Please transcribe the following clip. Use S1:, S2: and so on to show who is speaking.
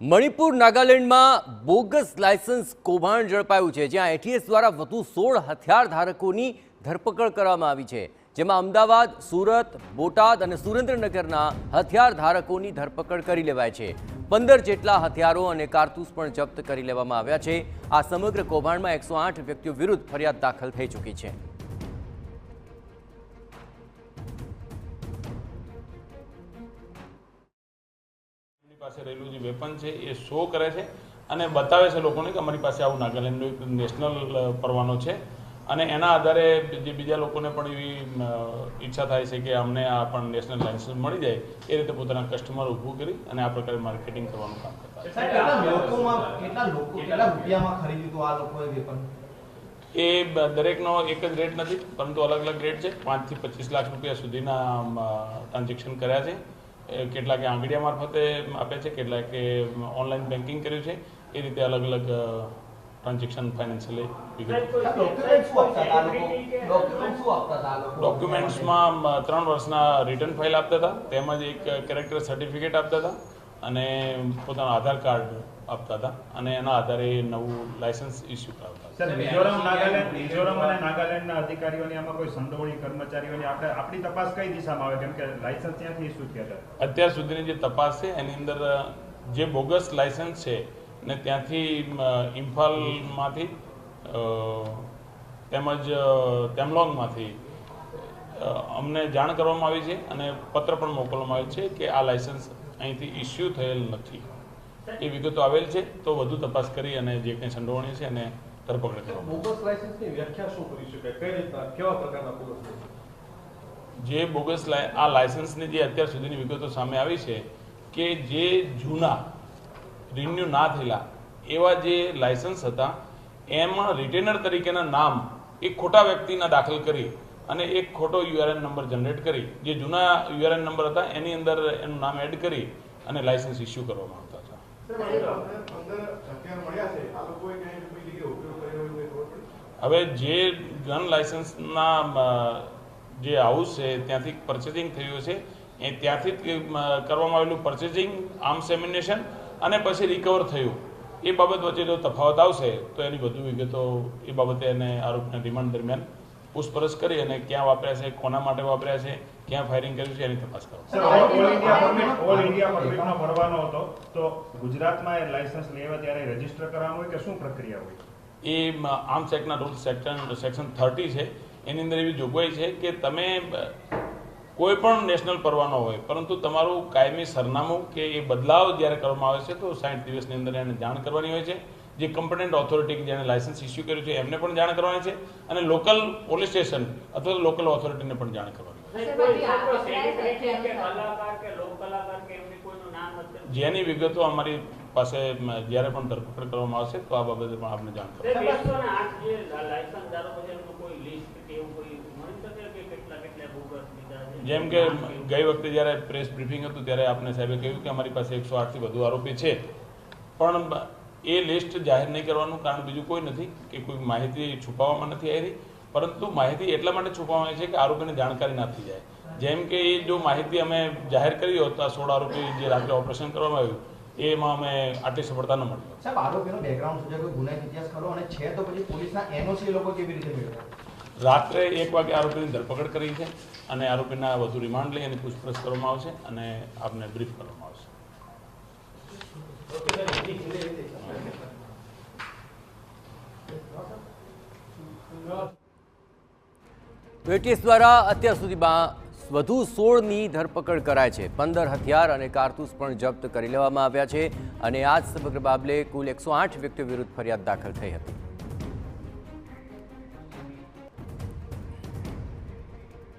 S1: Manipur નાગાલેન્ડમાં bogus licence કૌભાંડ ઝડપાયું છે, જ્યાં એટીએસ દ્વારા વધુ 16 હથિયાર ધારકોની ધરપકડ કરવામાં આવી છે, જેમાં અમદાવાદ, સુરત, બોટાદ અને સુરેન્દ્રનગરના હથિયાર ધારકોની ધરપકડ કરી લેવાય છે। 15 જેટલા હથિયારો અને કારતૂસ પણ જપ્ત કરી લેવામાં આવ્યા છે। આ સમગ્ર કૌભાંડમાં 108 વ્યક્તિઓ વિરુદ્ધ ફરિયાદ દાખલ થઈ ચૂકી છે।
S2: પાસે રહેલું જે વેપન છે એ શો કરે છે અને બતાવે છે લોકોને કે અમારી પાસે આવું નાગાલેન્ડનો એક નેશનલ પરવાનો છે અને એના આધારે જે બીજા લોકોને પણ એવી ઈચ્છા થાય છે કે અમને આ પણ નેશનલ લાયસન્સ મળી જાય એ રીતે પોતાના કસ્ટમર ઊભું કરી અને આ પ્રકારે માર્કેટિંગ કરવાનું કામ કરતા એ દરેકનો એક જ રેટ નથી, પરંતુ અલગ અલગ રેટ છે। 5 થી 25 લાખ રૂપિયા સુધીના ટ્રાન્ઝેક્શન કર્યા છે। કેટલાકે આંગળીયા મારફતે આપે છે, કેટલાકે ઓનલાઈન બેન્કિંગ કર્યું છે। એ રીતે અલગ અલગ ટ્રાન્ઝેક્શન ફાઇનાન્શિયલી ડોક્યુમેન્ટ્સમાં 3 વર્ષના રિટર્ન ફાઇલ આપતા હતા, તેમજ એક કેરેક્ટર સર્ટિફિકેટ આપતા હતા અને પોતાનું આધાર કાર્ડ આપતા હતા અને એના આધારે નવું લાયસન્સ ઇસ્યુ કરાવતા હતા।
S3: મિઝોરમ અને નાગાલેન્ડના અધિકારીઓની આમાં કોઈ સંડોવણી કર્મચારીઓની આપણી તપાસ કઈ દિશામાં આવે, કેમ કે લાયસન્સ ત્યાંથી ઇસ્યુ થયા હતા?
S2: અત્યાર સુધીની જે તપાસ છે એની અંદર જે બોગસ લાયસન્સ છે ને ત્યાંથી ઇમ્ફાલમાંથી તેમજ તેમલોંગમાંથી અમને જાણ કરવામાં આવી છે અને પત્ર પણ મોકલવામાં આવ્યો છે કે આ લાયસન્સ અહીંથી ઇસ્યુ થયેલ નથી। એ વિગતો આવેલ છે, તો વધુ તપાસ કરી અને જે કંઈ સંડોવણી છે એને ધરપકડ કરવામાં
S4: બોગસ લાયસન્સની વ્યાખ્યા શું કરી શકાય, કઈ રીતના, કેવા પ્રકારના બોગસ લાયસન્સ?
S2: જે બોગસ આ લાયસન્સની જે અત્યાર સુધીની વિગતો સામે આવી છે કે જે જૂના રિન્યુ ના થયેલા એવા જે લાયસન્સ હતા એમાં રિટેનર તરીકેના નામ એક ખોટા વ્યક્તિના દાખલ કરી અને એક ખોટો યુઆરએન નંબર જનરેટ કરી, જે જૂના યુઆરએન નંબર હતા એની અંદર એનું નામ એડ કરી અને લાયસન્સ ઇસ્યુ કરવામાં આવતા હતા। હવે જે ગન લાયસન્સના જે હાઉસ છે ત્યાંથી પરચેસિંગ થયું છે એ ત્યાંથી જ કરવામાં આવેલું પરચેસિંગ, આર્મ્સ એમ્યુનેશન અને પછી રિકવર થયું, એ બાબત વચ્ચે જો તફાવત આવશે તો એની વધુ વિગતો એ બાબતે એને આરોપીના રિમાન્ડ દરમિયાન પૂછપરછ કરી અને ક્યાં વાપર્યા છે, કોના માટે વાપર્યા છે, ક્યાં ફાયરિંગ કર્યું છે એની તપાસ કરો।
S3: ઓલ ઇન્ડિયા પરમિટનો ભરવાનો હતો તો ગુજરાતમાં એ લાયસન્સ લેવા ત્યારે રજીસ્ટર કરવાનું હોય કે શું પ્રક્રિયા હોય?
S2: એ આર્મ્સ એક્ટના રૂલ્સ સેક્શન 30 છે, એની અંદર એવી જોગવાઈ છે કે તમે કોઈ પણ નેશનલ પરવાનો હોય પરંતુ તમારું કાયમી સરનામું કે એ બદલાવ જ્યારે કરવામાં આવે છે તો 60 દિવસની અંદર એને જાણ કરવાની હોય છે। જે કમ્પટન્ટ ઓથોરિટી જેણે લાયસન્સ ઇસ્યુ કર્યું છે એમને પણ જાણ કરવાની છે અને લોકલ પોલીસ સ્ટેશન અથવા લોકલ ઓથોરિટીને પણ જાણ કરવાની છે। જેની વિગતો અમારી પાસે જ્યારે પણ ધરપકડ કરવામાં આવશે તો આ બાબતે પણ આપને જાણ કરવાની। જેમ કે ગઈ વખતે જ્યારે પ્રેસ બ્રીફિંગ હતું ત્યારે આપને સાહેબે કહ્યું કે અમારી પાસે 108 થી વધુ આરોપી છે, પણ એ લિસ્ટ જાહેર નહીં કરવાનું કારણ બીજું કોઈ નથી કે કોઈ માહિતી છુપાવવામાં નથી આવી, પરંતુ માહિતી એટલા માટે છુપાવવામાં આવી છે કે આરોપીને જાણકારી ના થઈ જાય। જેમ કે એ જો માહિતી અમે જાહેર કરી હોત તો આ 16 આરોપી જે રાત્રે ઓપરેશન કરવામાં આવ્યું એમાં અમે આટલી સફળતા ન મળી।
S4: સાહેબ, આરોપીનો બેકગ્રાઉન્ડ શું છે, કોઈ ગુનાહિત ઇતિહાસ ખરો અને છે તો પછી પોલીસના એનઓસી લોકો કેવી રીતે મેળવ્યા? રાત્રે
S2: 1 વાગે આરોપીની ધરપકડ કરી છે અને આરોપીના વધુ રિમાન્ડ લઈ અને પૂછપરછ કરવામાં આવશે અને આપને બ્રીફ કરવામાં આવશે।
S1: એટીએસ દ્વારા અત્યાર સુધીમાં વધુ 16ની ધરપકડ કરાય છે। 15 હથિયાર અને કારતૂસ પણ જપ્ત કરી લેવામાં આવ્યા છે અને આ જ સમગ્ર મામલે કુલ 108 વ્યક્તિઓ વિરુદ્ધ ફરિયાદ દાખલ થઈ હતી।